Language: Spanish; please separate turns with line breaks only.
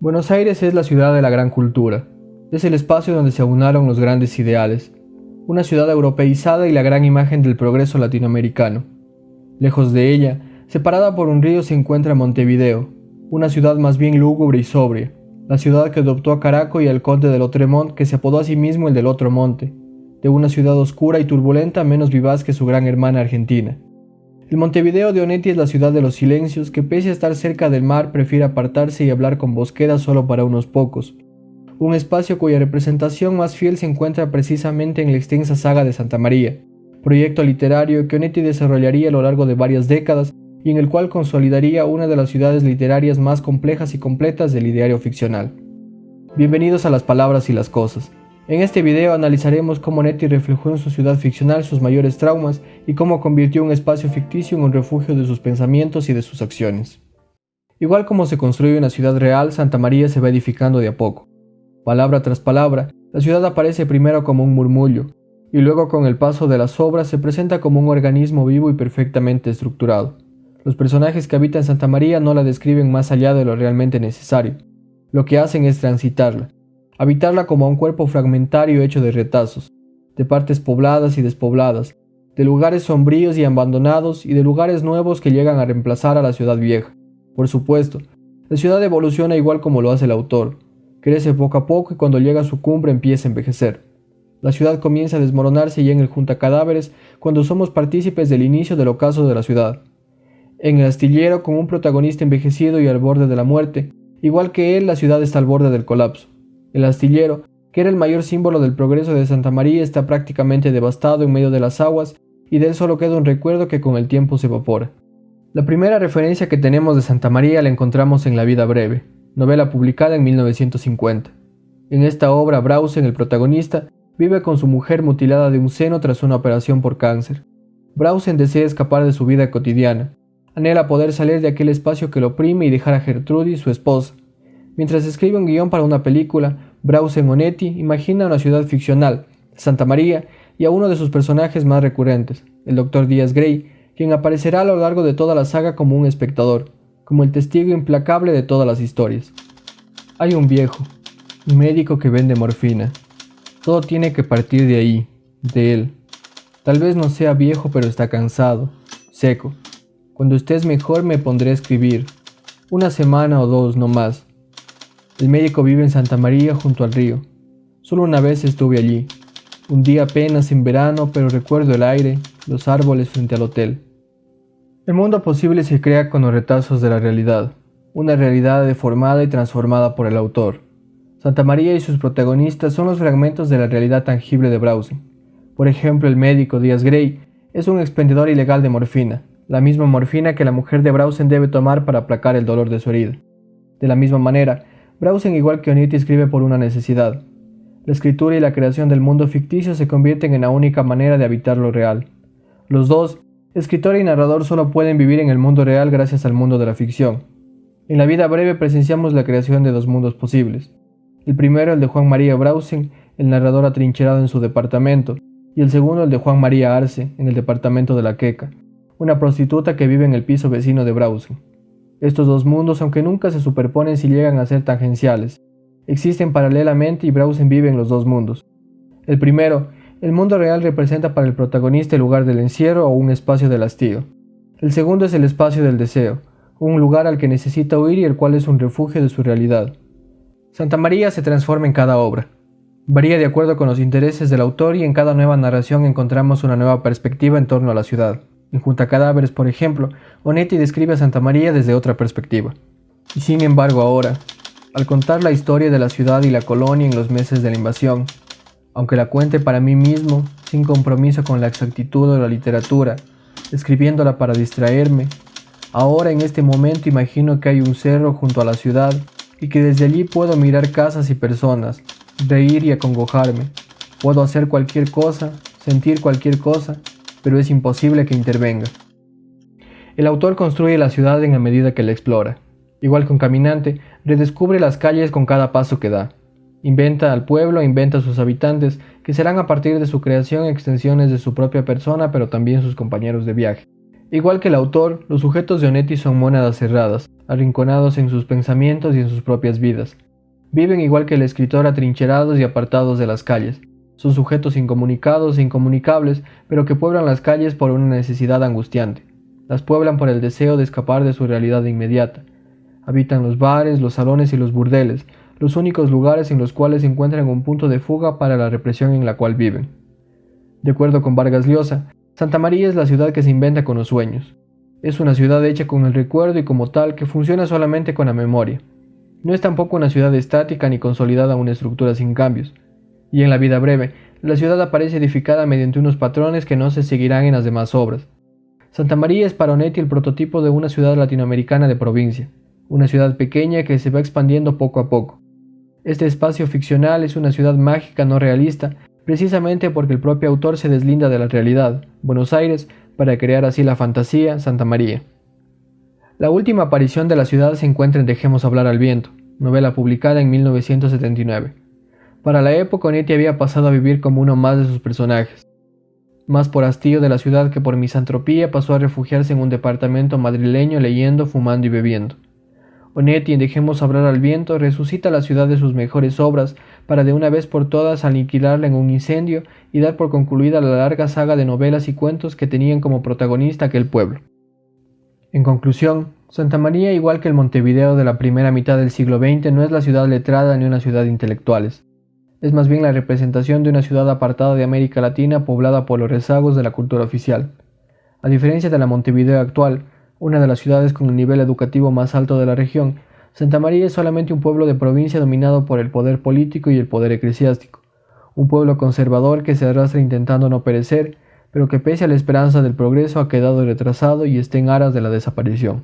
Buenos Aires es la ciudad de la gran cultura. Es el espacio donde se aunaron los grandes ideales. Una ciudad europeizada y la gran imagen del progreso latinoamericano. Lejos de ella, separada por un río, se encuentra Montevideo, una ciudad más bien lúgubre y sobria. La ciudad que adoptó a Caraco y al conde de Lotremont, que se apodó a sí mismo el del Otro Monte, de una ciudad oscura y turbulenta menos vivaz que su gran hermana Argentina. El Montevideo de Onetti es la ciudad de los silencios, que pese a estar cerca del mar prefiere apartarse y hablar con Bosqueda solo para unos pocos. Un espacio cuya representación más fiel se encuentra precisamente en la extensa saga de Santa María, proyecto literario que Onetti desarrollaría a lo largo de varias décadas y en el cual consolidaría una de las ciudades literarias más complejas y completas del ideario ficcional. Bienvenidos a Las Palabras y las Cosas. En este video analizaremos cómo Onetti reflejó en su ciudad ficcional sus mayores traumas y cómo convirtió un espacio ficticio en un refugio de sus pensamientos y de sus acciones. Igual como se construye una ciudad real, Santa María se va edificando de a poco. Palabra tras palabra, la ciudad aparece primero como un murmullo, y luego con el paso de las obras se presenta como un organismo vivo y perfectamente estructurado. Los personajes que habitan Santa María no la describen más allá de lo realmente necesario. Lo que hacen es transitarla, habitarla como un cuerpo fragmentario hecho de retazos, de partes pobladas y despobladas, de lugares sombríos y abandonados y de lugares nuevos que llegan a reemplazar a la ciudad vieja. Por supuesto, la ciudad evoluciona igual como lo hace el autor. Crece poco a poco y cuando llega a su cumbre empieza a envejecer. La ciudad comienza a desmoronarse ya en el Juntacadáveres cuando somos partícipes del inicio del ocaso de la ciudad. En El Astillero, con un protagonista envejecido y al borde de la muerte, igual que él, la ciudad está al borde del colapso. El Astillero, que era el mayor símbolo del progreso de Santa María, está prácticamente devastado en medio de las aguas y de él solo queda un recuerdo que con el tiempo se evapora. La primera referencia que tenemos de Santa María la encontramos en La vida breve, novela publicada en 1950. En esta obra, Brausen, el protagonista, vive con su mujer mutilada de un seno tras una operación por cáncer. Brausen desea escapar de su vida cotidiana. Anhela poder salir de aquel espacio que lo oprime y dejar a Gertrudis, su esposa. Mientras escribe un guión para una película, Brausen Onetti imagina una ciudad ficcional, Santa María, y a uno de sus personajes más recurrentes, el Dr. Díaz Grey, quien aparecerá a lo largo de toda la saga como un espectador, como el testigo implacable de todas las historias. Hay un viejo, un médico que vende morfina. Todo tiene que partir de ahí, de él. Tal vez no sea viejo, pero está cansado, seco. Cuando estés mejor me pondré a escribir. Una semana o dos, no más. El médico vive en Santa María junto al río. Solo una vez estuve allí. Un día apenas en verano, pero recuerdo el aire, los árboles frente al hotel. El mundo posible se crea con los retazos de la realidad. Una realidad deformada y transformada por el autor. Santa María y sus protagonistas son los fragmentos de la realidad tangible de Brausen. Por ejemplo, el médico Díaz Grey es un expendedor ilegal de morfina, la misma morfina que la mujer de Brausen debe tomar para aplacar el dolor de su herida. De la misma manera, Brausen, igual que Onetti, escribe por una necesidad. La escritura y la creación del mundo ficticio se convierten en la única manera de habitar lo real. Los dos, escritor y narrador, solo pueden vivir en el mundo real gracias al mundo de la ficción. En La vida breve presenciamos la creación de dos mundos posibles. El primero, el de Juan María Brausen, el narrador atrincherado en su departamento, y el segundo, el de Juan María Arce, en el departamento de la Queca, una prostituta que vive en el piso vecino de Brausen. Estos dos mundos, aunque nunca se superponen, si llegan a ser tangenciales, existen paralelamente y Brausen vive en los dos mundos. El primero, el mundo real, representa para el protagonista el lugar del encierro o un espacio del hastío. El segundo es el espacio del deseo, un lugar al que necesita huir y el cual es un refugio de su realidad. Santa María se transforma en cada obra. Varía de acuerdo con los intereses del autor y en cada nueva narración encontramos una nueva perspectiva en torno a la ciudad. En Juntacadáveres, por ejemplo, Onetti describe a Santa María desde otra perspectiva. Y sin embargo ahora, al contar la historia de la ciudad y la colonia en los meses de la invasión, aunque la cuente para mí mismo, sin compromiso con la exactitud de la literatura, escribiéndola para distraerme, ahora en este momento imagino que hay un cerro junto a la ciudad y que desde allí puedo mirar casas y personas, reír y acongojarme. Puedo hacer cualquier cosa, sentir cualquier cosa, pero es imposible que intervenga. El autor construye la ciudad en la medida que la explora. Igual que un caminante, redescubre las calles con cada paso que da. Inventa al pueblo, inventa a sus habitantes, que serán a partir de su creación extensiones de su propia persona, pero también sus compañeros de viaje. Igual que el autor, los sujetos de Onetti son mónadas cerradas, arrinconados en sus pensamientos y en sus propias vidas. Viven igual que el escritor atrincherados y apartados de las calles. Son sujetos incomunicados e incomunicables, pero que pueblan las calles por una necesidad angustiante. Las pueblan por el deseo de escapar de su realidad inmediata. Habitan los bares, los salones y los burdeles, los únicos lugares en los cuales encuentran un punto de fuga para la represión en la cual viven. De acuerdo con Vargas Llosa, Santa María es la ciudad que se inventa con los sueños. Es una ciudad hecha con el recuerdo y como tal que funciona solamente con la memoria. No es tampoco una ciudad estática ni consolidada a una estructura sin cambios. Y en la vida breve, la ciudad aparece edificada mediante unos patrones que no se seguirán en las demás obras. Santa María es para Onetti el prototipo de una ciudad latinoamericana de provincia, una ciudad pequeña que se va expandiendo poco a poco. Este espacio ficcional es una ciudad mágica no realista, precisamente porque el propio autor se deslinda de la realidad, Buenos Aires, para crear así la fantasía Santa María. La última aparición de la ciudad se encuentra en Dejemos hablar al viento, novela publicada en 1979. Para la época, Onetti había pasado a vivir como uno más de sus personajes. Más por hastío de la ciudad que por misantropía, pasó a refugiarse en un departamento madrileño leyendo, fumando y bebiendo. Onetti en Dejemos hablar al viento resucita la ciudad de sus mejores obras para de una vez por todas aniquilarla en un incendio y dar por concluida la larga saga de novelas y cuentos que tenían como protagonista aquel pueblo. En conclusión, Santa María, igual que el Montevideo de la primera mitad del siglo XX, no es la ciudad letrada ni una ciudad de intelectuales. Es más bien la representación de una ciudad apartada de América Latina poblada por los rezagos de la cultura oficial. A diferencia de la Montevideo actual, una de las ciudades con el nivel educativo más alto de la región, Santa María es solamente un pueblo de provincia dominado por el poder político y el poder eclesiástico, un pueblo conservador que se arrastra intentando no perecer, pero que pese a la esperanza del progreso ha quedado retrasado y está en aras de la desaparición.